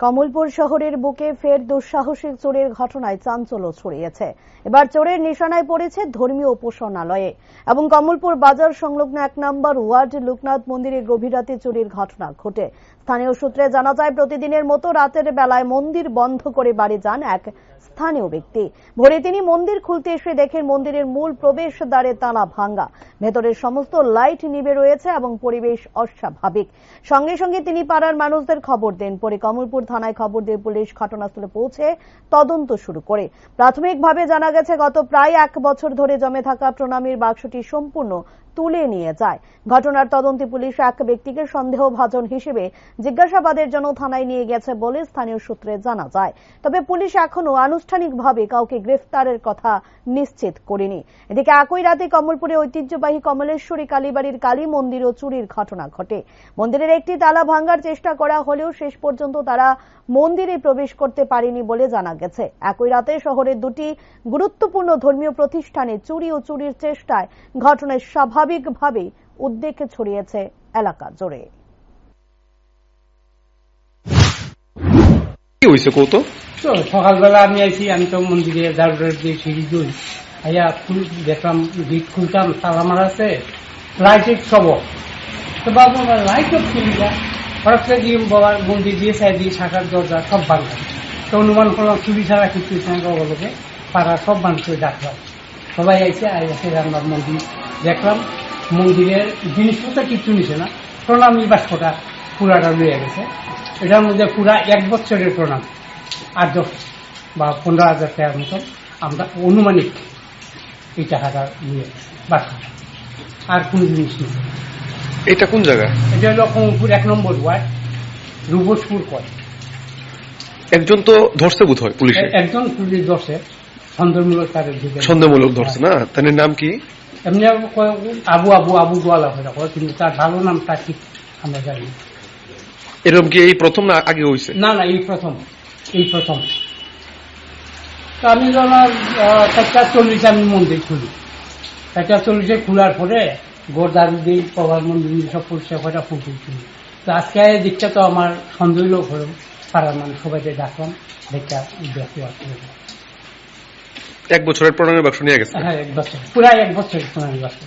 কমলপুর শহরের বুকে ফের দুঃসাহসিক চোরের ঘটনায় চাঞ্চল্য ছড়িয়েছে। এবার চোরের নিশানায় পড়েছে ধর্মীয় উপাসনালয়ে এবং কমলপুর বাজার সংলগ্ন 1 নম্বর ওয়ার্ড লোকনাথ মন্দিরে গভীর রাতে চুরির ঘটনা ঘটে। স্থানীয় সূত্রে জানা যায়, প্রতিদিনের মতো রাতের বেলায় মন্দির বন্ধ করে বাড়ি যান এক স্থানীয় ব্যক্তি। ভোরে তিনি মন্দির খুলতে এসে দেখেন মন্দিরের মূল প্রবেশ দ্বারে তালা ভাঙা, ভেতরের সমস্ত লাইট নিভে রয়েছে এবং পরিবেশ অস্বাভাবিক। সঙ্গে সঙ্গে তিনি পাড়ার মানুষদের খবর দেন। পরে কমলপুর থানায় খবর দিয়ে পুলিশ ঘটনাস্থলে পৌঁছে তদন্ত শুরু করে। প্রাথমিকভাবে জানা গেছে, গত প্রায় 1 বছর ধরে জমে থাকা প্রণামীর বাক্সটি সম্পূর্ণ তুলে নিয়ে যায়। ঘটনার তদন্তে পুলিশ এক ব্যক্তিকে সন্দেহভাজন হিসেবে জিজ্ঞাসাবাদের জন্য থানায় নিয়ে গেছে বলে স্থানীয় সূত্রে জানা যায়। তবে পুলিশ এখনো আনুষ্ঠানিকভাবে কাউকে গ্রেফতারের কথা নিশ্চিত করেনি। এদিকে একই রাতে কমলপুরে ঐতিহ্যবাহী কমলেশ্বরী কালীবাড়ির কালী মন্দিরও চুরির ঘটনা ঘটে। মন্দিরের একটি তালা ভাঙার চেষ্টা করা হলেও শেষ পর্যন্ত তারা মন্দিরে প্রবেশ করতে পারেনি বলে জানা গেছে। একই রাতে শহরের 2টি গুরুত্বপূর্ণ ধর্মীয় প্রতিষ্ঠানে চুরি ও চুরির চেষ্টায় ঘটনায় স্বাভাবিকভাবে উদ্বেগ ছড়িয়েছে এলাকা জুড়ে। কি হয়েছে কত? সকালবেলা আমি আইছি, আমি তো মন্দিরে দাঁড়িয়ে দিয়ে সিঁড়ি দুই আইয়া দেখলাম গেট খুলতাম, তালা মারা আছে, লাইটের সব তো বাবু লাইট অফ খুলিয়া হঠাৎ করে দিয়ে বাবার মন্দির দিয়ে সাইড দিয়ে শাখার দরজা সব ভাঙলাম। তো অনুমান করলাম চুরি ছাড়া কিছু বলকে পাড়া সব মানুষকে ডাকলাম, সবাই আইসে আমরা মন্দির দেখলাম। মন্দিরের জিনিসপত্র কিছু নিছে না, প্রণামী বাক্সটা পুরাটা লইয়া গেছে। এটার মধ্যে পুরা 1 বছরের প্রণাম 8-10 বা 15,000 টাকার মতন আমরা অনুমানিক এই টাকাটা নিয়ে বাক্স, আর কোন জিনিস নেই। এটা কোন জায়গা? এটা হলো কমলপুর 1 নম্বর ওয়ার্ড, রূপসপুর কয়। একজন তো ধরছে বোধ হয় পুলিশে, একজন পুলিশ ধরছে, সন্দেহমূলক তাদের সন্দেহমূলক ধরছে না? তার নাম কি? এমনি আবু আবু আবু গোয়ালা হয়ে রাখো, কিন্তু তার ভালো নামটা ঠিক আমরা জানি। এরকম কি এই প্রথম না আগে হয়েছে? না না, এই প্রথম। তো আমি যখন 4:40 আমি মন্দির খুলি, 4:40 খোলার পরে গোরদারি দিই, প্রভার মন্দির সব পরিষ্কার করে ফুটে খুলি। তো আজকে দিকটা তো আমার সন্দেহ লোক হলো, পাড়ার মানুষ সবাইকে ডাকলাম, দেখা দেখতে আসতে। 1 বছরের প্রণামী বাক্স নিয়ে গেছে? হ্যাঁ, 1 বছর, পুরা 1 বছরের প্রণামী বাক্স।